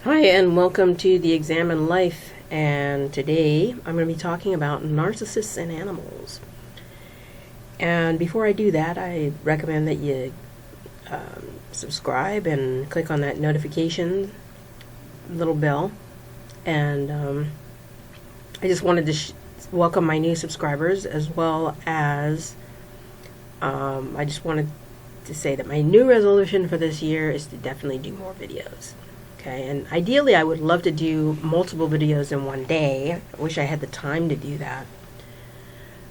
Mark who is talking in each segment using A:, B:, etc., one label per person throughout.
A: Hi, and welcome to the Examine Life. And today I'm going to be talking about narcissists and animals. And before I do that, I recommend that you subscribe and click on that notification little bell. And I just wanted to welcome my new subscribers, as well as I just wanted to say that my new resolution for this year is to definitely do more videos. Okay, and ideally I would love to do multiple videos in one day. I wish I had the time to do that.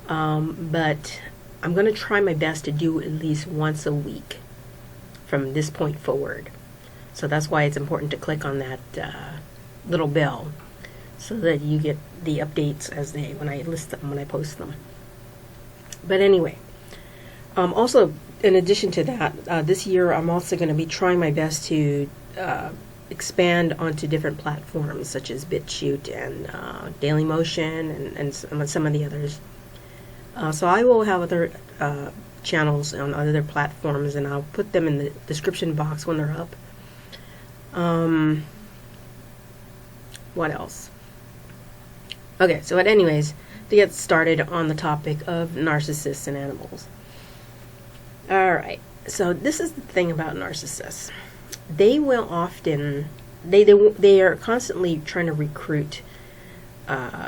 A: But I'm going to try my best to do at least once a week from this point forward. So that's why it's important to click on that little bell so that you get the updates when I list them, when I post them. But anyway, also in addition to that, this year I'm also going to be trying my best to expand onto different platforms such as BitChute and Dailymotion and some of the others. So I will have other channels on other platforms, and I'll put them in the description box when they're up. What else? Okay, so anyways, to get started on the topic of narcissists and animals. Alright, so this is the thing about narcissists. They will often, they are constantly trying to recruit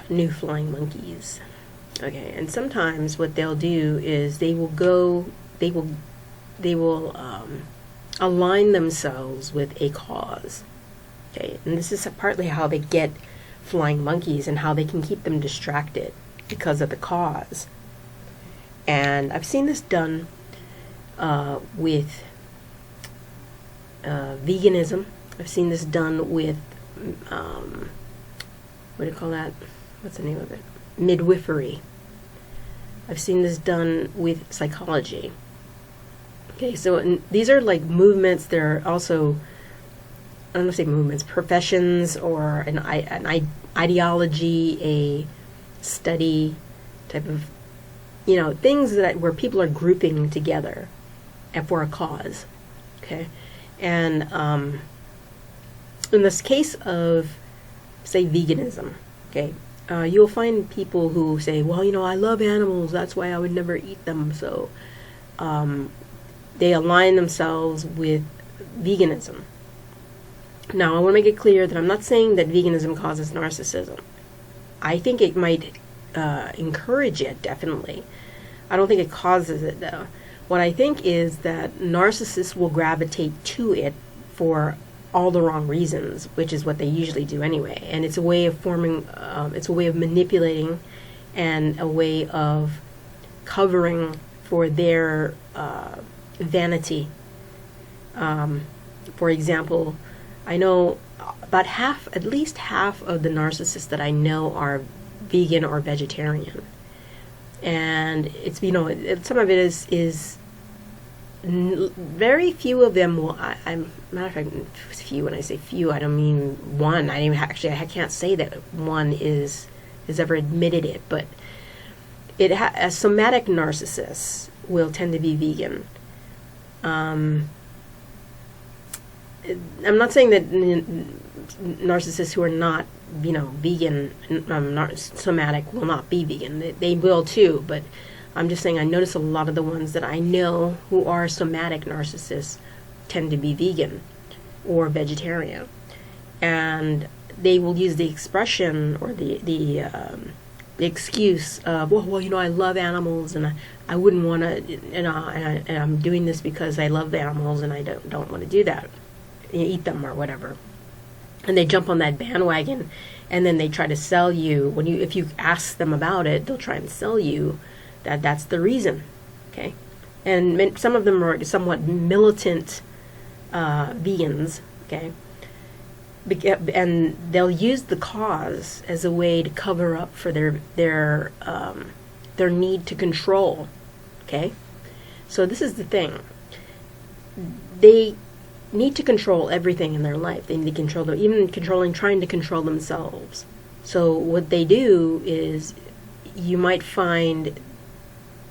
A: new flying monkeys. Okay, and sometimes what they'll do is they will align themselves with a cause. Okay, and this is partly how they get flying monkeys and how they can keep them distracted because of the cause. And I've seen this done with veganism. I've seen this done with what do you call that? What's the name of it? Midwifery. I've seen this done with psychology. Okay, so these are like movements. They're also, I don't want to say movements, professions, or an ideology, a study type of, things where people are grouping together for a cause. Okay. And in this case of, say, veganism, okay, you'll find people who say, well, I love animals, that's why I would never eat them. So they align themselves with veganism. Now, I want to make it clear that I'm not saying that veganism causes narcissism. I think it might encourage it, definitely. I don't think it causes it, though. What I think is that narcissists will gravitate to it for all the wrong reasons, which is what they usually do anyway. And it's a way of it's a way of manipulating and a way of covering for their vanity. For example, I know about at least half of the narcissists that I know are vegan or vegetarian. And it's, some of it is very few of them will. I'm matter of fact, few. When I say few, I don't mean one. I can't say that one has ever admitted it. But a somatic narcissists will tend to be vegan. I'm not saying that narcissists who are not, vegan, somatic will not be vegan. They will too, but I'm just saying I notice a lot of the ones that I know who are somatic narcissists tend to be vegan or vegetarian. And they will use the expression or the excuse of, well, I love animals and I wouldn't want to, and I'm doing this because I love the animals and I don't want to do that, eat them or whatever. And they jump on that bandwagon, and then they try to sell you, if you ask them about it, they'll try and sell you that's the reason. Okay, and some of them are somewhat militant vegans. Okay, and they'll use the cause as a way to cover up for their need to control. Okay, so this is the thing. They need to control everything in their life. They need to control them, even trying to control themselves. So what they do is, you might find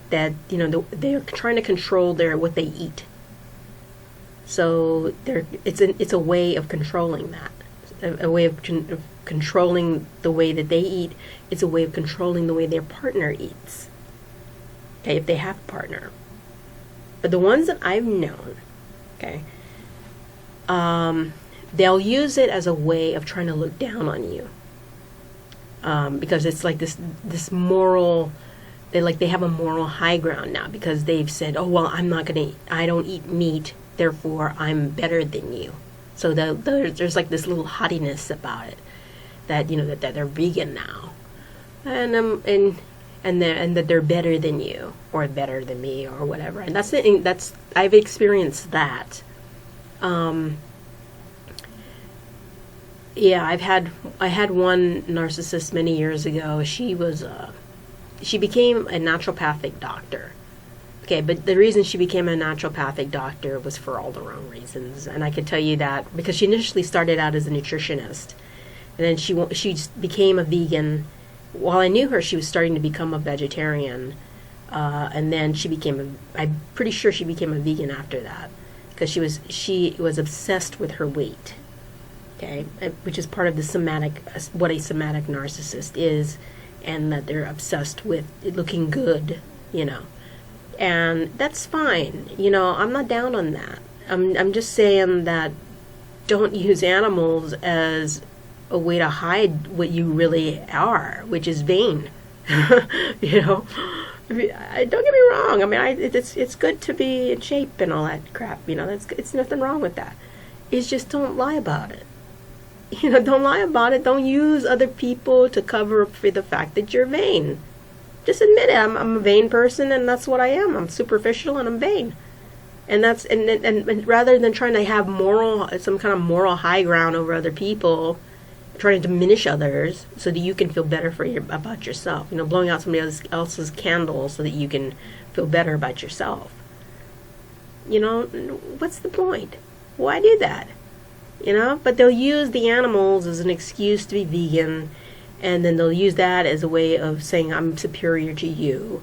A: that they're trying to control what they eat. So it's a way of controlling that. a way of controlling the way that they eat. It's a way of controlling the way their partner eats. Okay, if they have a partner. But the ones that I've known, okay, they'll use it as a way of trying to look down on you. Because it's like this moral, they have a moral high ground now because they've said, oh, well, I don't eat meat, therefore I'm better than you. So there's like this little haughtiness about it, that that they're vegan now, and that they're better than you or better than me or whatever. And that's I've experienced that. Yeah, I had one narcissist many years ago. She became a naturopathic doctor. Okay, but the reason she became a naturopathic doctor was for all the wrong reasons, and I could tell you that because she initially started out as a nutritionist, and then she became a vegan. While I knew her, she was starting to become a vegetarian, and then I'm pretty sure she became a vegan after that, because she was obsessed with her weight. Okay, which is part of what a somatic narcissist is, and that they're obsessed with looking good, and that's fine. I'm not down on that. I'm just saying that don't use animals as a way to hide what you really are, which is vain. Don't get me wrong. I mean, it's good to be in shape and all that crap. It's nothing wrong with that. It's just don't lie about it. Don't lie about it. Don't use other people to cover up for the fact that you're vain. Just admit it. I'm a vain person, and that's what I am. I'm superficial and I'm vain. And that's and rather than trying to have some kind of moral high ground over other people, trying to diminish others so that you can feel better about yourself. Blowing out somebody else's candle so that you can feel better about yourself. What's the point? Why do that? But they'll use the animals as an excuse to be vegan, and then they'll use that as a way of saying I'm superior to you.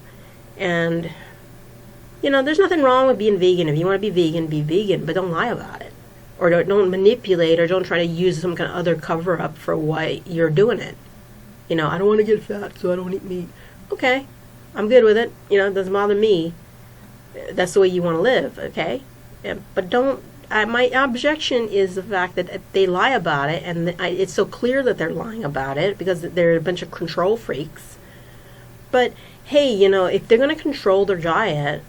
A: And there's nothing wrong with being vegan. If you want to be vegan, but don't lie about it. Or don't manipulate, or don't try to use some kind of other cover-up for why you're doing it. I don't want to get fat, so I don't eat meat. Okay, I'm good with it. It doesn't bother me. That's the way you want to live, okay? But don't... my objection is the fact that they lie about it, and it's so clear that they're lying about it because they're a bunch of control freaks. But, hey, if they're going to control their diet,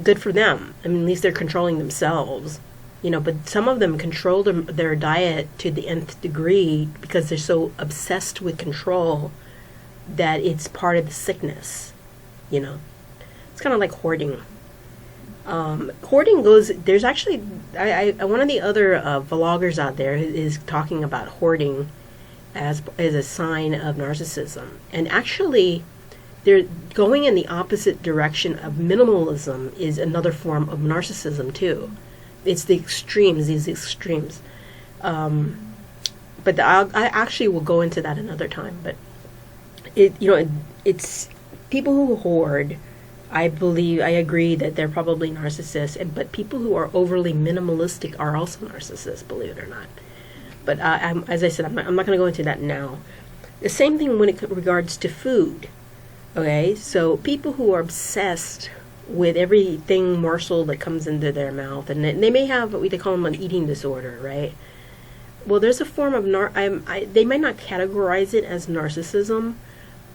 A: good for them. I mean, at least they're controlling themselves. But some of them control their diet to the nth degree because they're so obsessed with control that it's part of the sickness. It's kind of like hoarding. Hoarding there's actually, one of the other vloggers out there is talking about hoarding as a sign of narcissism. And actually, they're going in the opposite direction of minimalism is another form of narcissism too. It's these extremes. But I actually will go into that another time. But it's people who hoard. I agree that they're probably narcissists, but people who are overly minimalistic are also narcissists, believe it or not. But as I said, I'm not going to go into that now. The same thing when it regards to food. Okay, so people who are obsessed with everything morsel that comes into their mouth, and they may have what they call them an eating disorder, right? Well, there's a form of they might not categorize it as narcissism,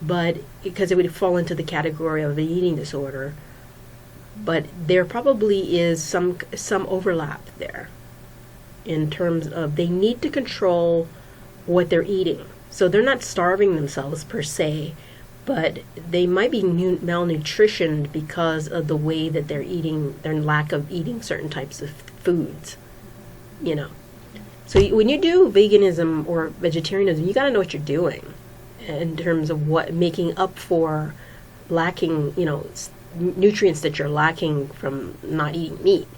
A: but because it would fall into the category of an eating disorder, but there probably is some overlap there in terms of they need to control what they're eating. So they're not starving themselves per se, but they might be malnutritioned because of the way that they're eating, their lack of eating certain types of foods, So when you do veganism or vegetarianism, you got to know what you're doing in terms of what making up for lacking, nutrients that you're lacking from not eating meat.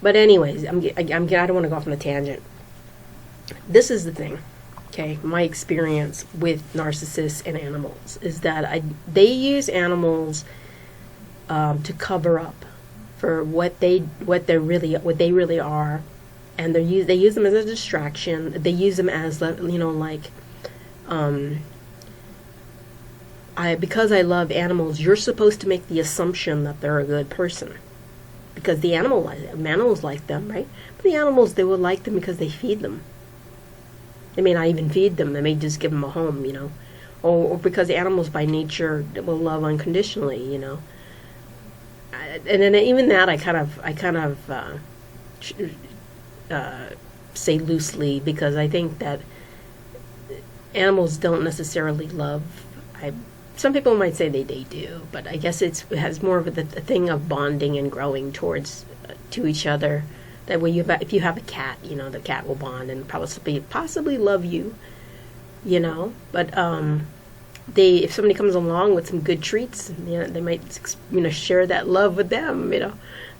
A: But anyways, I don't want to go off on a tangent. This is the thing. Okay, my experience with narcissists and animals is that they use animals to cover up for what they really are, and they use them as a distraction. They use them as, you know, like, because I love animals, you're supposed to make the assumption that they're a good person. Because the animals like them, right? But the animals, they will like them because they feed them. They may not even feed them. They may just give them a home, you know. Or because animals by nature will love unconditionally, you know. And then even that I kind of say loosely, because I think that animals don't necessarily love. Some people might say they do, but I guess it has more of a thing of bonding and growing towards to each other. That way, if you have a cat, you know, the cat will bond and possibly love you, you know. But if somebody comes along with some good treats, you know, they might, you know, share that love with them, you know.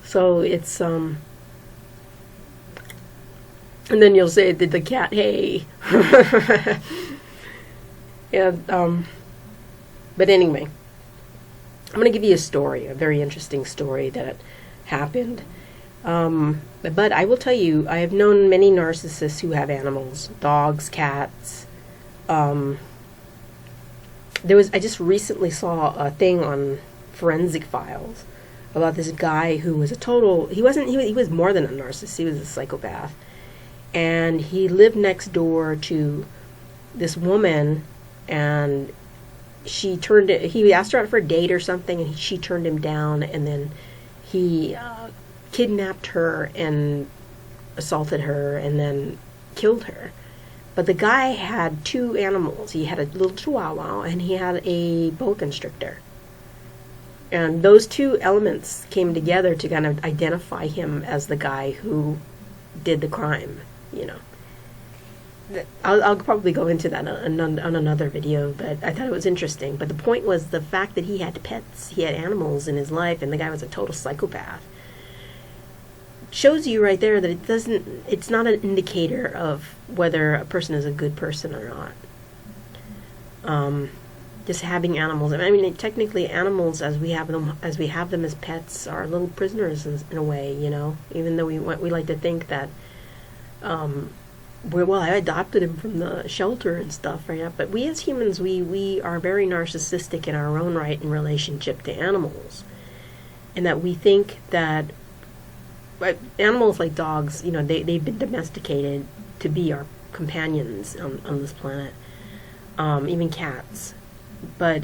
A: So it's and then you'll say to the cat, "Hey," yeah. But anyway, I'm going to give you a story, a very interesting story that happened. But I will tell you, I have known many narcissists who have animals, dogs, cats. I just recently saw a thing on Forensic Files about this guy who was he was more than a narcissist, he was a psychopath. And he lived next door to this woman, and he asked her out for a date or something, and she turned him down, and then he kidnapped her and assaulted her and then killed her. But the guy had two animals. He had a little chihuahua and he had a boa constrictor. And those two elements came together to kind of identify him as the guy who did the crime, you know. I'll probably go into that on another video, but I thought it was interesting. But the point was the fact that he had pets, he had animals in his life, and the guy was a total psychopath. Shows you right there that it's not an indicator of whether a person is a good person or not. Just having animals. I mean, technically, animals as we have them as pets are little prisoners in a way, you know. Even though we like to think that. I adopted him from the shelter and stuff, right? But we as humans, we are very narcissistic in our own right in relationship to animals. And that we think that animals like dogs, you know, they've been domesticated to be our companions on this planet. Even cats. But,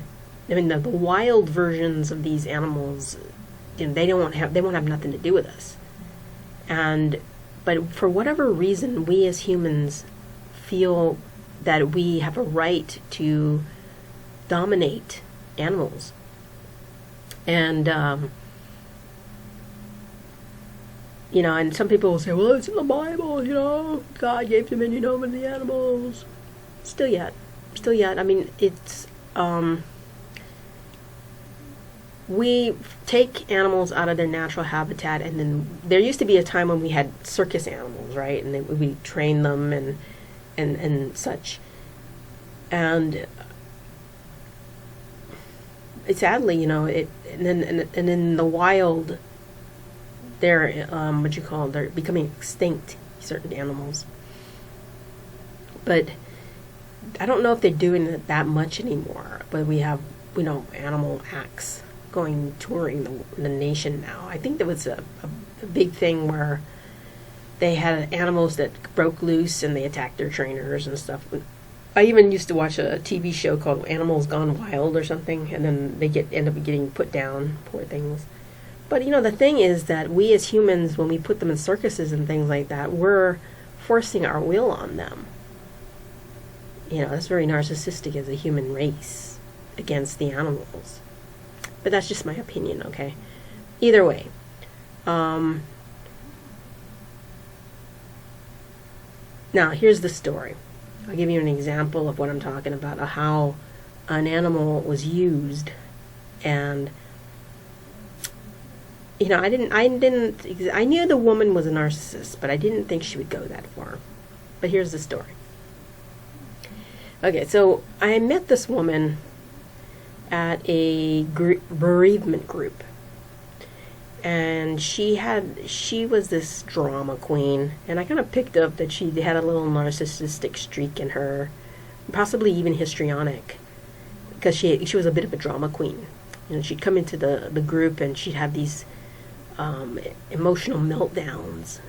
A: I mean, the wild versions of these animals, you know, they won't have nothing to do with us. But for whatever reason, we as humans feel that we have a right to dominate animals. And, you know, and some people will say, well, it's in the Bible, you know, God gave dominion over the animals. Still yet. I mean, it's, we take animals out of their natural habitat, and then there used to be a time when we had circus animals, right? And then we train them and such. And sadly, you know, and in the wild, they're they're becoming extinct, certain animals. But I don't know if they're doing it that much anymore. But we have, you know, animal acts touring the nation now. I think there was a big thing where they had animals that broke loose and they attacked their trainers and stuff. I even used to watch a TV show called Animals Gone Wild or something, and then they end up getting put down, poor things. But, you know, the thing is that we as humans, when we put them in circuses and things like that, we're forcing our will on them. You know, that's very narcissistic as a human race against the animals. But that's just my opinion, okay? Either way. Now, here's the story. I'll give you an example of what I'm talking about, of how an animal was used. And, you know, I knew the woman was a narcissist, but I didn't think she would go that far. But here's the story. Okay, so I met this woman at a bereavement group. and she was this drama queen, and I kind of picked up that she had a little narcissistic streak in her, possibly even histrionic, because she was a bit of a drama queen. She'd come into the group and she'd have these emotional meltdowns.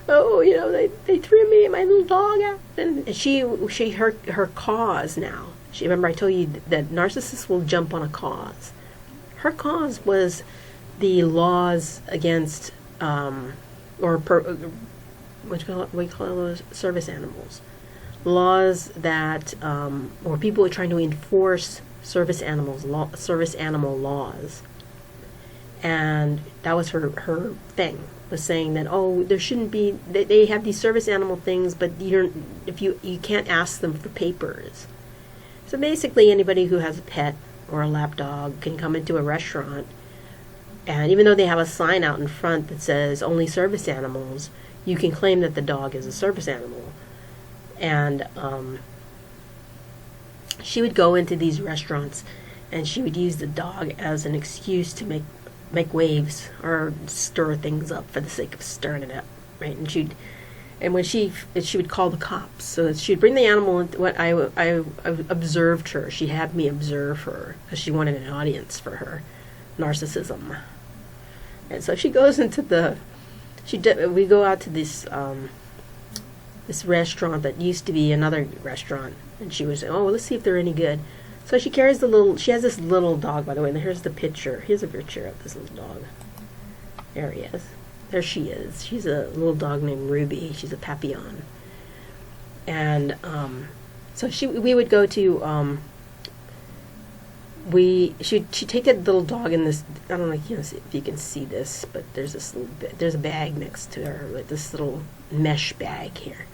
A: Oh, they threw me and my little dog out, and her cause now. Remember I told you that narcissists will jump on a cause. Her cause was the laws against what do you call those, service animals, laws that or people were trying to enforce service animal laws, and that was her thing, was saying that, oh, there shouldn't be, they have these service animal things, but you can't ask them for papers. So basically anybody who has a pet or a lap dog can come into a restaurant, and even though they have a sign out in front that says only service animals, you can claim that the dog is a service animal. And she would go into these restaurants and she would use the dog as an excuse to make waves or stir things up for the sake of stirring it up, right? And when she would call the cops. So she'd bring the animal into what I observed her. She had me observe her because she wanted an audience for her narcissism. And so she goes into we go out to this restaurant that used to be another restaurant, and she was saying, oh, well, let's see if they're any good. So she has this little dog, by the way, and here's the picture. Here's a picture of this little dog. There he is. There she is. She's a little dog named Ruby. She's a Papillon. And so we would go to she'd take that little dog in this, I don't know if you can see this, but there's a bag next to her, like this little mesh bag here.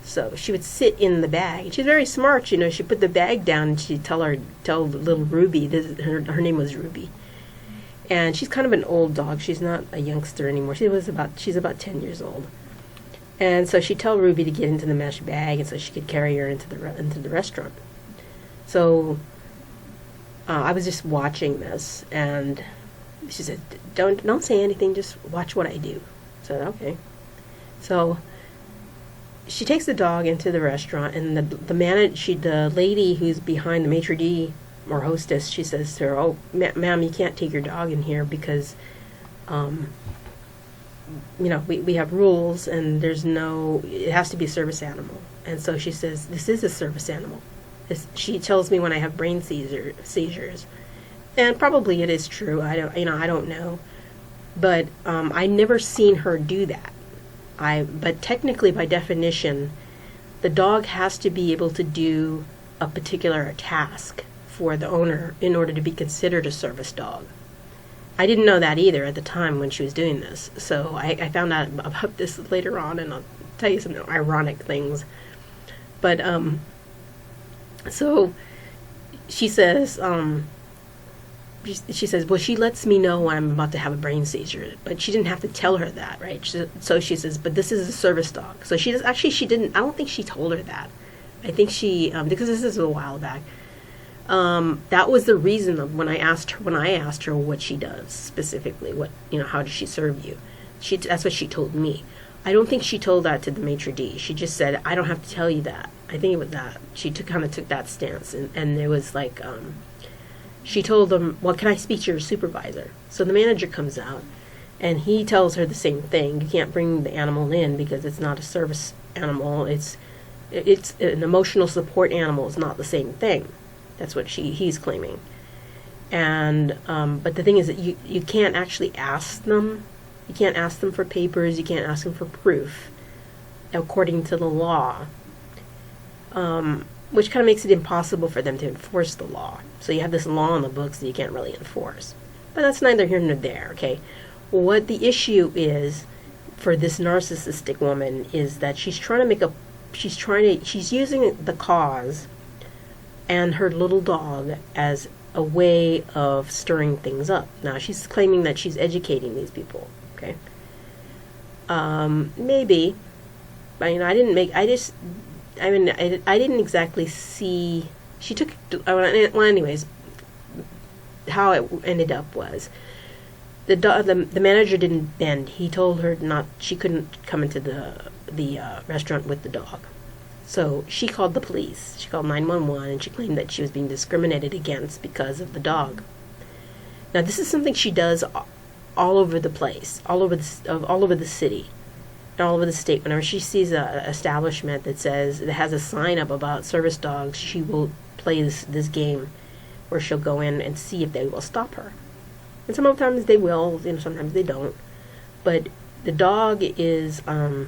A: So she would sit in the bag. She's very smart, she put the bag down and she'd tell little Ruby, her name was Ruby. And she's kind of an old dog. She's not a youngster anymore. She's about 10 years old. And so she'd tell Ruby to get into the mesh bag, and so she could carry her into the restaurant. So I was just watching this, and she said, "Don't say anything. Just watch what I do." I said, "Okay." So she takes the dog into the restaurant, and the lady who's behind the maitre d' or hostess, she says to her, "Oh, ma'am, you can't take your dog in here because, we have rules, and it has to be a service animal." And so she says, "This is a service animal." She tells me when I have brain seizures, and probably it is true. I don't know, but I never seen her do that. But technically, by definition, the dog has to be able to do a particular task for the owner in order to be considered a service dog. I didn't know that either at the time when she was doing this. So I found out about this later on, and I'll tell you some ironic things. But so she says, well, she lets me know when I'm about to have a brain seizure, but she didn't have to tell her that, right? So she says, but this is a service dog. So she didn't, I don't think she told her that. I think she, because this is a while back, that was the reason of when I asked her what she does specifically, how does she serve you? That's what she told me. I don't think she told that to the maitre d'. She just said, I don't have to tell you that. I think it was that. She kind of took that stance, and it was like, she told them, well, can I speak to your supervisor? So the manager comes out, and he tells her the same thing. You can't bring the animal in because it's not a service animal. It's an emotional support animal. It's not the same thing. That's what he's claiming. And but the thing is that you can't actually ask them. You can't ask them for papers. You can't ask them for proof, according to the law. Which kind of makes it impossible for them to enforce the law. So you have this law on the books that you can't really enforce. But that's neither here nor there, okay? What the issue is for this narcissistic woman is that she's using the cause and her little dog as a way of stirring things up. Now, she's claiming that she's educating these people, okay? Maybe. I didn't exactly see. She took. Well, anyways, how it ended up was the manager didn't bend. He told her she couldn't come into the restaurant with the dog. So she called the police. She called 911, and she claimed that she was being discriminated against because of the dog. Now, this is something she does all over the place, all over the city, and all over the state. Whenever she sees a establishment that has a sign up about service dogs, she will play this game where she'll go in and see if they will stop her. And sometimes they will, sometimes they don't. But the dog is a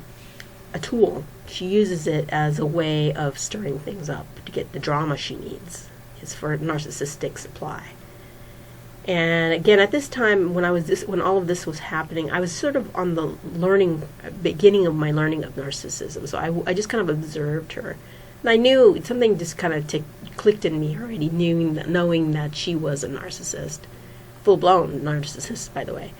A: tool. She uses it as a way of stirring things up to get the drama she needs. It's for narcissistic supply. And again, at this time, when all of this was happening, I was sort of on the beginning of my learning of narcissism. So I just kind of observed her, and I knew something just kind of clicked in me already, knowing that she was a narcissist, full-blown narcissist, by the way.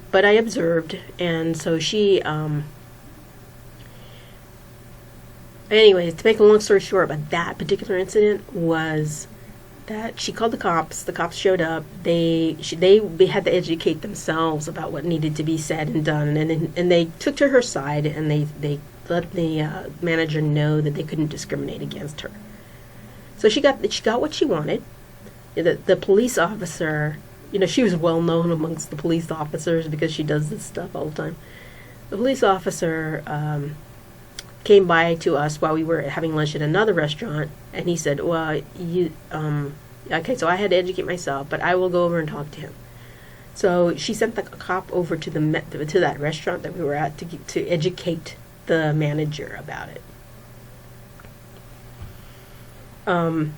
A: But I observed, and so she. Anyways, to make a long story short, about that particular incident was that she called the cops. The cops showed up. They had to educate themselves about what needed to be said and done, and they took to her side, and they let the manager know that they couldn't discriminate against her. So she got what she wanted. The police officer, she was well known amongst the police officers because she does this stuff all the time. The police officer came by to us while we were having lunch at another restaurant, and he said, well, okay, so I had to educate myself, but I will go over and talk to him. So she sent the cop over to that restaurant that we were at to educate the manager about it. And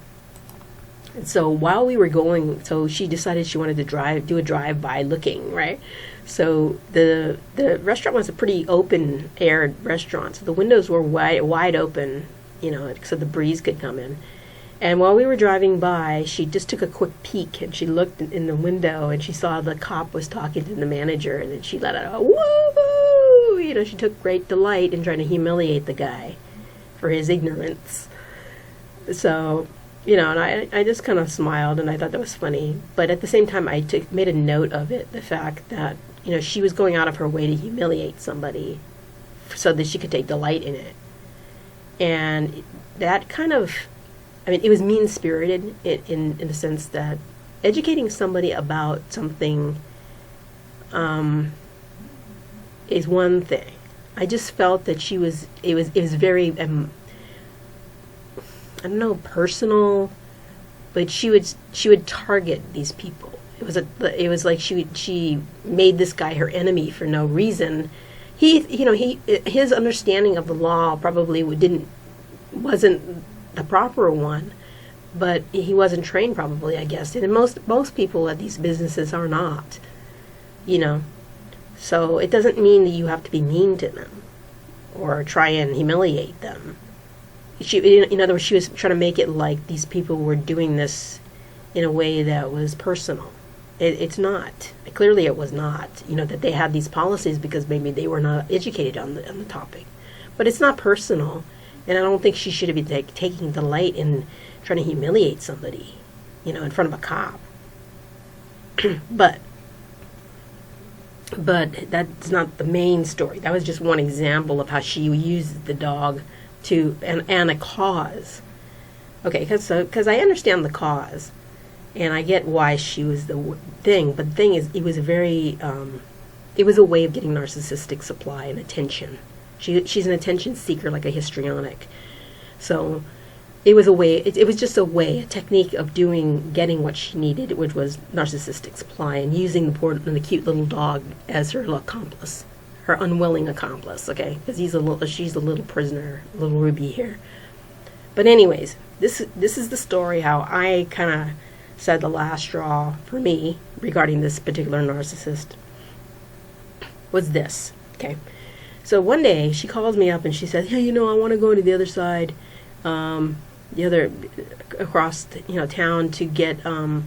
A: so while we were going, so she decided she wanted to do a drive-by looking, right? So the restaurant was a pretty open-aired restaurant, so the windows were wide open, so the breeze could come in. And while we were driving by, she just took a quick peek, and she looked in the window, and she saw the cop was talking to the manager, and then she let out a woo! She took great delight in trying to humiliate the guy for his ignorance. So, and I just kind of smiled, and I thought that was funny. But at the same time, I made a note of it, the fact that, she was going out of her way to humiliate somebody so that she could take delight in it. And that kind of, it was mean-spirited in the sense that educating somebody about something is one thing. I just felt that it was very, personal, but she would target these people. It was like she made this guy her enemy for no reason. His understanding of the law probably wasn't the proper one, but he wasn't trained probably, I guess. And most people at these businesses are not, So it doesn't mean that you have to be mean to them or try and humiliate them. In other words, she was trying to make it like these people were doing this in a way that was personal. It's not. Clearly it was not. That they had these policies because maybe they were not educated on the topic. But it's not personal, and I don't think she should be taking delight in trying to humiliate somebody, in front of a cop. But that's not the main story. That was just one example of how she used the dog and a cause. Okay, because I understand the cause, and I get why she was the thing. But the thing is, it was it was a way of getting narcissistic supply and attention. She's an attention seeker, like a histrionic. So it was a way. It was just a technique of getting what she needed, which was narcissistic supply, and using the cute little dog as her accomplice. Her unwilling accomplice, okay? Because she's a little prisoner, little Ruby here. But anyways, this is the story how I kind of said the last straw for me regarding this particular narcissist was this, okay? So one day she calls me up and she says, "Hey, I want to go to the other side, across town to get some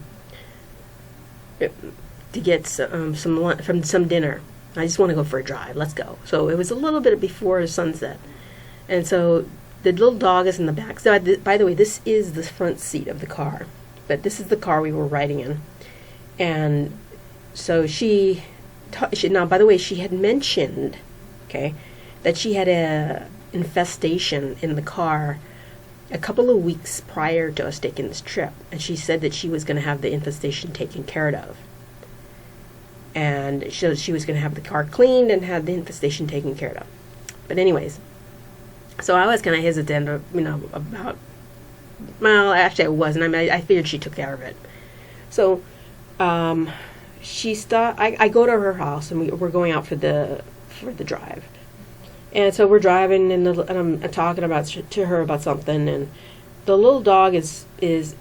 A: dinner. I just want to go for a drive. Let's go." So it was a little bit before sunset. And so the little dog is in the back. So by the way, this is the front seat of the car. but this is the car we were riding in. And so she now, by the way, she had mentioned, okay, that she had a infestation in the car a couple of weeks prior to us taking this trip. And she said that she was going to have the infestation taken care of. And she was going to have the car cleaned and had the infestation taken care of. But anyways, so I was kind of hesitant, about, well, actually I wasn't. I mean, I figured she took care of it. So, I go to her house, and we're going out for the drive. And so we're driving, and I'm talking to her about something, and the little dog is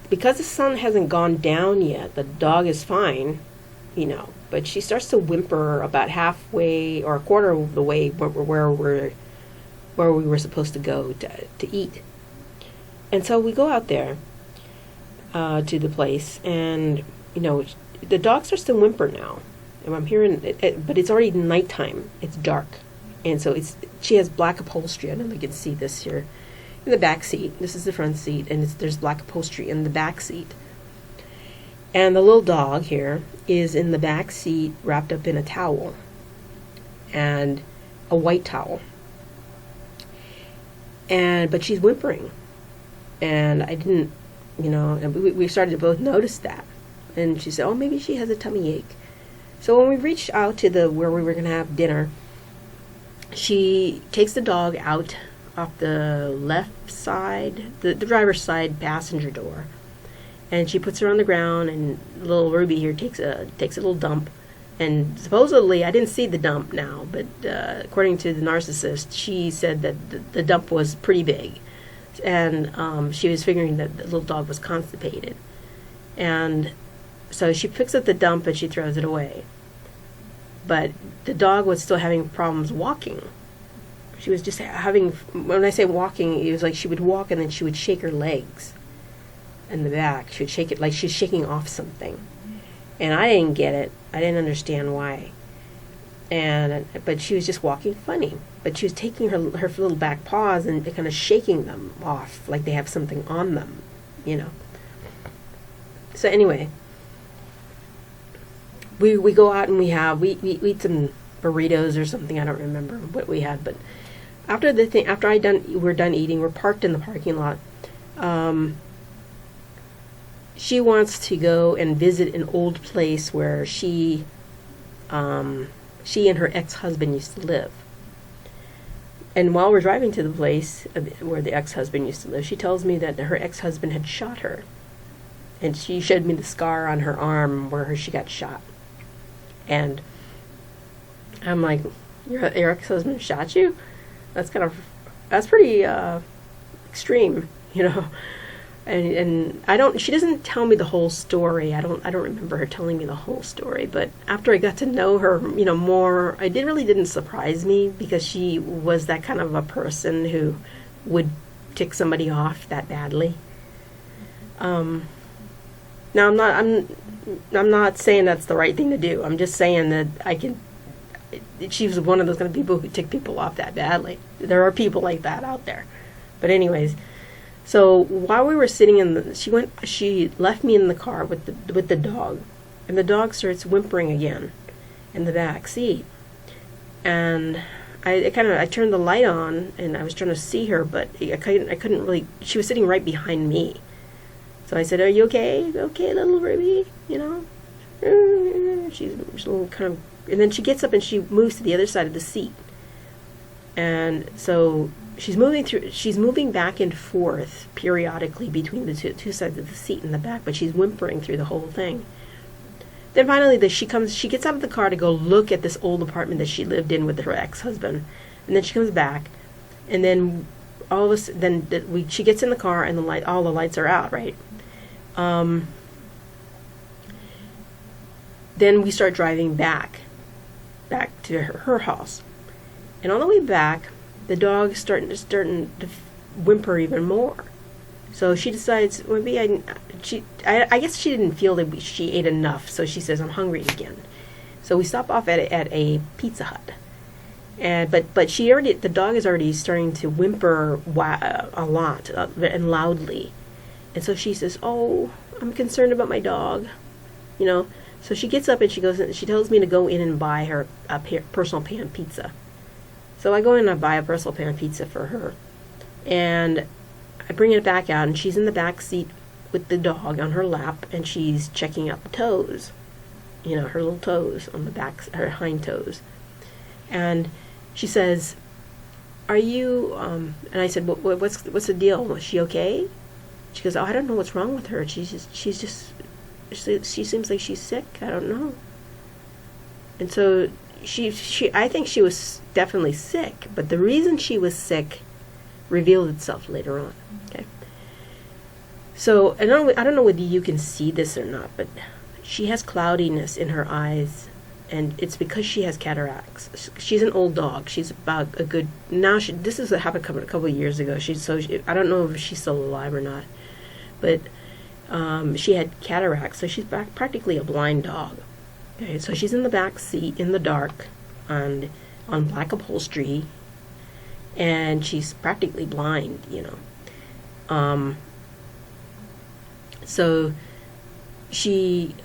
A: because the sun hasn't gone down yet, the dog is fine, but she starts to whimper about halfway or a quarter of the way where we were supposed to go to eat. And so we go out there to the place, and the dog starts to whimper now, and I'm hearing it, but it's already nighttime. It's dark, and so she has black upholstery. I don't know if you can see this here in the back seat. This is the front seat, and there's black upholstery in the back seat. And the little dog here is in the back seat, wrapped up in a towel, and a white towel. But she's whimpering, and I didn't, and we started to both notice that. And she said, "Oh, maybe she has a tummy ache." So when we reached out to where we were going to have dinner, she takes the dog out off the left side, the driver's side passenger door, and she puts her on the ground. And little Ruby here takes a little dump. And supposedly, I didn't see the dump now, but according to the narcissist, she said that the dump was pretty big, and she was figuring that the little dog was constipated. And so she picks up the dump and she throws it away. But the dog was still having problems walking. She was just having, when I say walking, it was like she would walk and then she would shake her legs in the back. She would shake it like she's shaking off something. And I didn't get it. I didn't understand why. But she was just walking funny. But she was taking her little back paws and kind of shaking them off like they have something on them, So anyway, we go out and we eat some burritos or something. I don't remember what we had, but after we're done eating, we're parked in the parking lot. She wants to go and visit an old place where she and her ex-husband used to live. And while we're driving to the place where the ex-husband used to live, she tells me that her ex-husband had shot her. And she showed me the scar on her arm where she got shot. And I'm like, your ex-husband shot you? That's pretty extreme, And she doesn't tell me the whole story. I don't remember her telling me the whole story. But after I got to know her, more, it didn't surprise me, because she was that kind of a person who would tick somebody off that badly. Now I'm not saying that's the right thing to do. I'm just saying that she was one of those kind of people who tick people off that badly. There are people like that out there. But anyways, so while we were sitting she left me in the car with the dog, and the dog starts whimpering again in the back seat. And I turned the light on, and I was trying to see her, but I couldn't really. She was sitting right behind me. So I said, "Are you okay? Okay, little Ruby?" She's a little kind of, and then she gets up and she moves to the other side of the seat. And so she's moving back and forth periodically between the two sides of the seat in the back, but she's whimpering through the whole thing. Then finally, she gets out of the car to go look at this old apartment that she lived in with her ex-husband, and then she comes back, and then she gets in the car, and all the lights are out, right? Then we start driving back to her house, and on the way back, the dog starting to whimper even more. So she decides, maybe I guess she didn't feel that she ate enough, so she says, "I'm hungry again." So we stop off at a Pizza Hut, but the dog is already starting to whimper a lot and loudly, and so she says, "Oh, I'm concerned about my dog, you know. So she gets up and she tells me to go in and buy her a personal pan pizza. So I go in and I buy a personal pan pizza for her. And I bring it back out, and she's in the back seat with the dog on her lap, and she's checking out the toes, you know, her little toes on the back, her hind toes. And she says, "Are you?" And I said, "What's the deal? Is she okay?" She goes, "Oh, I don't know what's wrong with her. She seems like she's sick. I don't know." And so I think she was definitely sick, but the reason she was sick revealed itself later on. Okay. So I don't know whether you can see this or not, but she has cloudiness in her eyes, and it's because she has cataracts. She's an old dog. She's about a good this is what happened a couple of years ago. I don't know if she's still alive or not, but she had cataracts, so she's practically a blind dog. Okay, so she's in the back seat in the dark on black upholstery, and she's practically blind, you know. So she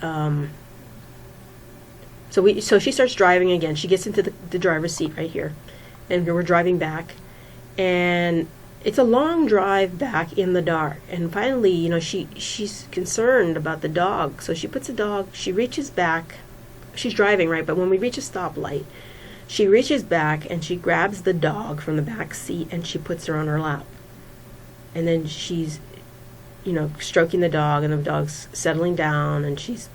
A: so she starts driving again. She gets into the driver's seat right here, and we're driving back, and it's a long drive back in the dark. And finally, you know, she's concerned about the dog, so she puts the dog. She reaches back. She's driving, right? But when we reach a stoplight, she reaches back and she grabs the dog from the back seat and she puts her on her lap. And then she's, you know, stroking the dog, and the dog's settling down, and she's,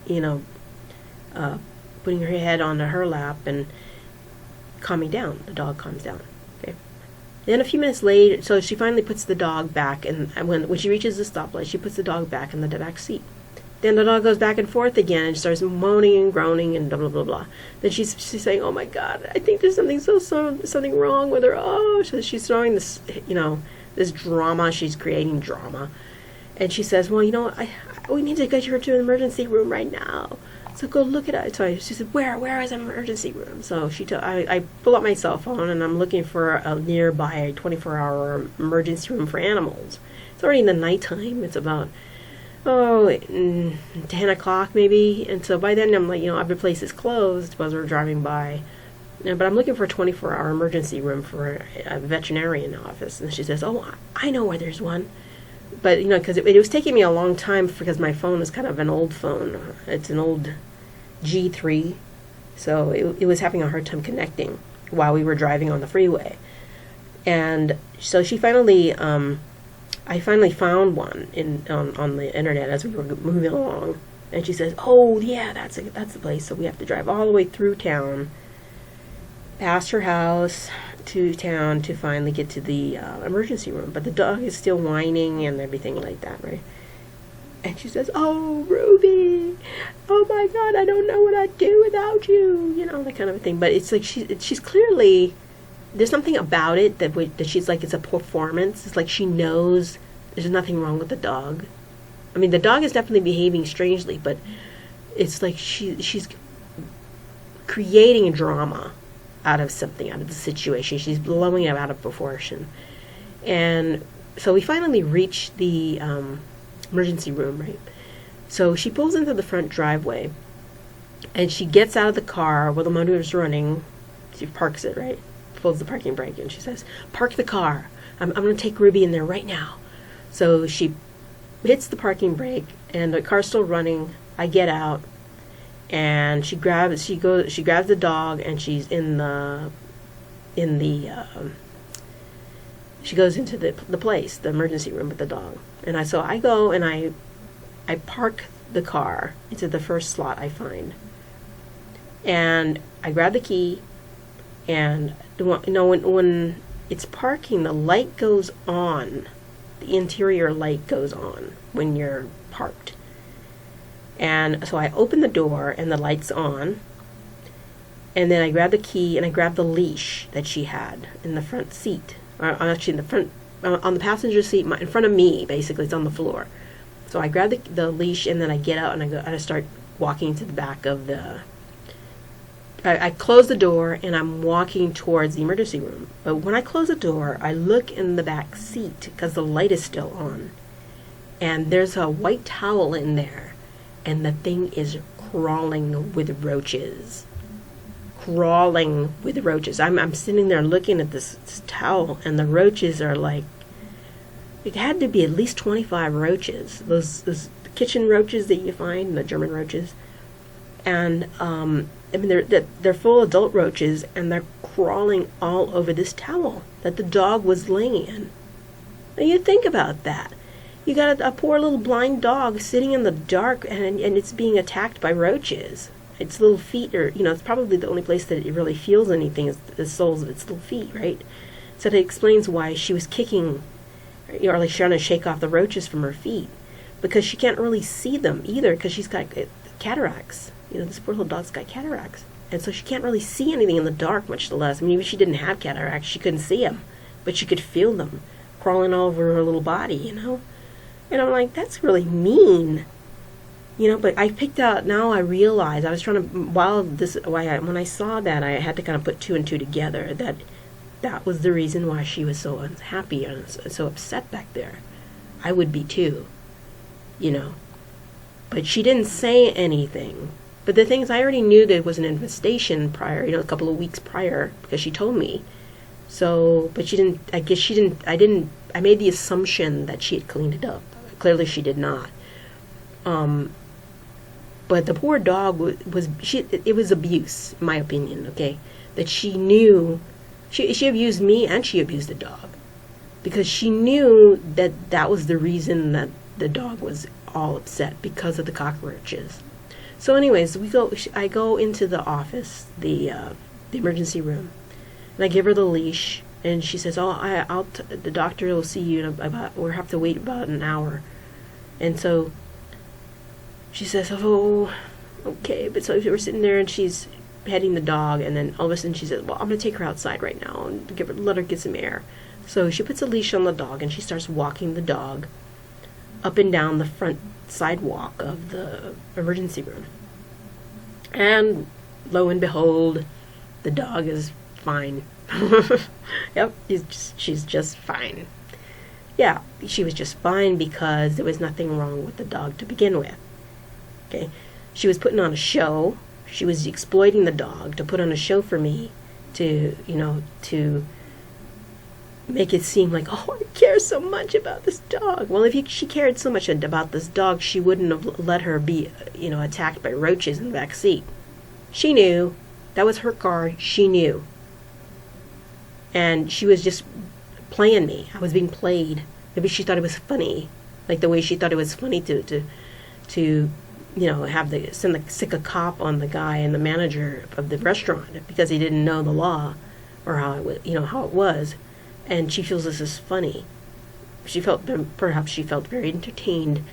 A: you know, putting her head onto her lap and calming down. The dog calms down. Okay. Then a few minutes later, so she finally puts the dog back, and when she reaches the stoplight, she puts the dog back in the back seat. Then the dog goes back and forth again and starts moaning and groaning and blah, blah, blah, blah. Then she's saying, "Oh, my God, I think there's something wrong with her." Oh, so she's throwing this, you know, this drama. She's creating drama. And she says, "Well, you know, we need to get her to an emergency room right now. So go look at it." So she said, where is an emergency room? So I pull up my cell phone, and I'm looking for a nearby 24-hour emergency room for animals. It's already in the nighttime. It's about 10 o'clock maybe, and so by then I'm like, you know, every place is closed as we're driving by, but I'm looking for a 24-hour emergency room for a veterinarian office. And she says, "Oh, I know where there's one." But, you know, because it was taking me a long time, because my phone is kind of an old phone. It's an old G3, so it was having a hard time connecting while we were driving on the freeway. And so she finally I finally found one on the internet as we were moving along, and she says, "Oh yeah, that's the place." So we have to drive all the way through town, past her house to town, to finally get to the emergency room. But the dog is still whining and everything like that, right? And she says, "Oh, Ruby, oh my God, I don't know what I'd do without you," you know, that kind of a thing. But it's like she's clearly, there's something about it that she's like, it's a performance. It's like she knows there's nothing wrong with the dog. I mean, the dog is definitely behaving strangely, but it's like she's creating a drama out of something, out of the situation. She's blowing it out of proportion. And so we finally reach the emergency room, right? So she pulls into the front driveway, and she gets out of the car while the motor is running. She parks it, right? Pulls the parking brake, and she says, "Park the car. I'm going to take Ruby in there right now." So she hits the parking brake, and the car's still running. I get out, and she grabs the dog, and she goes into the place, the emergency room with the dog. And I go and I park the car into the first slot I find, and I grab the key. And when it's parking, the light goes on. The interior light goes on when you're parked. And so I open the door, and the light's on. And then I grab the key, and I grab the leash that she had in the front seat. Actually, in the front, on the passenger seat, in front of me, basically. It's on the floor. So I grab the leash, and then I get out, and I start walking to the back of the... I close the door, and I'm walking towards the emergency room. But when I close the door, I look in the back seat, because the light is still on. and there's a white towel in there, and the thing is crawling with roaches. Crawling with roaches. I'm sitting there looking at this towel, and the roaches are like, it had to be at least 25 roaches. Those kitchen roaches that you find, the German roaches. And I mean, they're full adult roaches, and they're crawling all over this towel that the dog was laying in. Now you think about that. You got a poor little blind dog sitting in the dark, and it's being attacked by roaches. Its little feet are, it's probably the only place that it really feels anything is the soles of its little feet, right? So that explains why she was kicking, or like trying to shake off the roaches from her feet, because she can't really see them either, because she's got cataracts. This poor little dog's got cataracts, and so she can't really see anything in the dark, much less. I mean, even if she didn't have cataracts, she couldn't see them, but she could feel them crawling all over her little body, And I'm like, that's really mean. But I picked out, now I realize, I was trying to, when I saw that, I had to kind of put two and two together, that was the reason why she was so unhappy and so upset back there. I would be too, But she didn't say anything. But the thing is, I already knew there was an infestation prior, a couple of weeks prior, because she told me. So, but she didn't, I made the assumption that she had cleaned it up. Clearly she did not. But the poor dog it was abuse, in my opinion, okay? That she knew, she abused me and she abused the dog. Because she knew that was the reason that the dog was all upset, because of the cockroaches. So anyways, I go into the office, the emergency room, and I give her the leash, and she says, the doctor will see you in we'll have to wait about an hour. And so she says, oh, okay. But so we're sitting there, and she's petting the dog, and then all of a sudden she says, well, I'm going to take her outside right now and let her get some air. So she puts a leash on the dog, and she starts walking the dog up and down the front sidewalk of the emergency room. And lo and behold, the dog is fine. Yep, she's just fine. Yeah, she was just fine because there was nothing wrong with the dog to begin with. Okay, she was putting on a show. She was exploiting the dog to put on a show for me, to make it seem like, oh, I care so much about this dog. Well, if she cared so much about this dog, she wouldn't have let her be, attacked by roaches in the back seat. She knew. That was her card. She knew. And she was just playing me. I was being played. Maybe she thought it was funny, like the way she thought it was funny to stick a cop on the guy and the manager of the restaurant because he didn't know the law or how it was, and she feels this is funny. Perhaps she felt very entertained,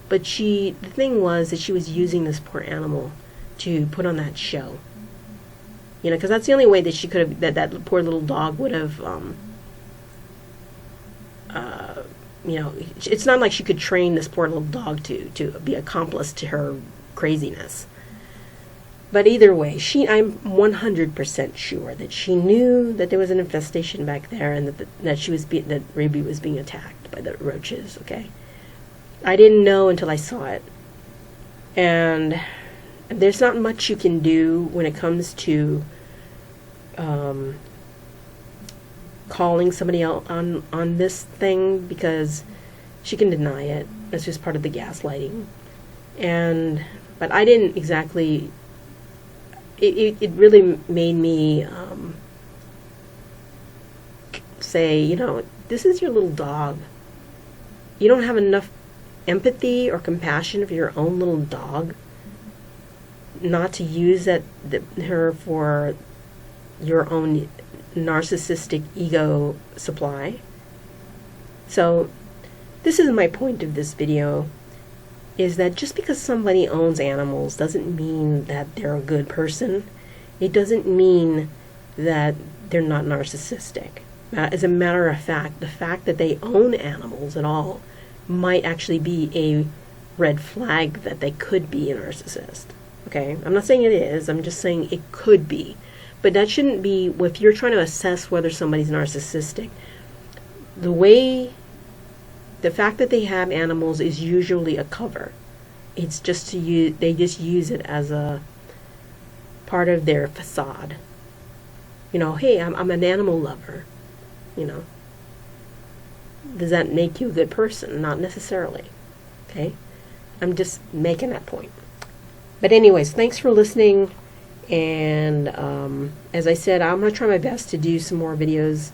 A: but the thing was that she was using this poor animal to put on that show. Because that's the only way that she could have, that poor little dog would have, it's not like she could train this poor little dog to be accomplice to her craziness. But either way, I'm 100% sure that she knew that there was an infestation back there, and that Ruby was being attacked by the roaches. Okay, I didn't know until I saw it, and there's not much you can do when it comes to calling somebody out on this thing, because she can deny it. That's just part of the gaslighting. But I didn't exactly. It really made me say, this is your little dog. You don't have enough empathy or compassion for your own little dog not to use her for your own narcissistic ego supply. So this is my point of this video, is that just because somebody owns animals doesn't mean that they're a good person. It doesn't mean that they're not narcissistic. As a matter of fact, the fact that they own animals at all might actually be a red flag that they could be a narcissist. Okay? I'm not saying it is, I'm just saying it could be. But that shouldn't be, if you're trying to assess whether somebody's narcissistic, the way the fact that they have animals is usually a cover. It's just to use, they just use it as a part of their facade. You know, hey, I'm an animal lover. You know, does that make you a good person? Not necessarily. Okay, I'm just making that point. But anyways, thanks for listening. And as I said, I'm going to try my best to do some more videos.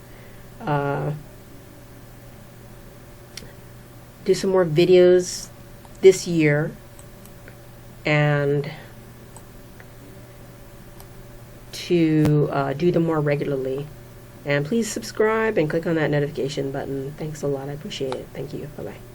A: Do some more videos this year. And to do them more regularly. And please subscribe and click on that notification button. Thanks a lot. I appreciate it. Thank you. Bye-bye.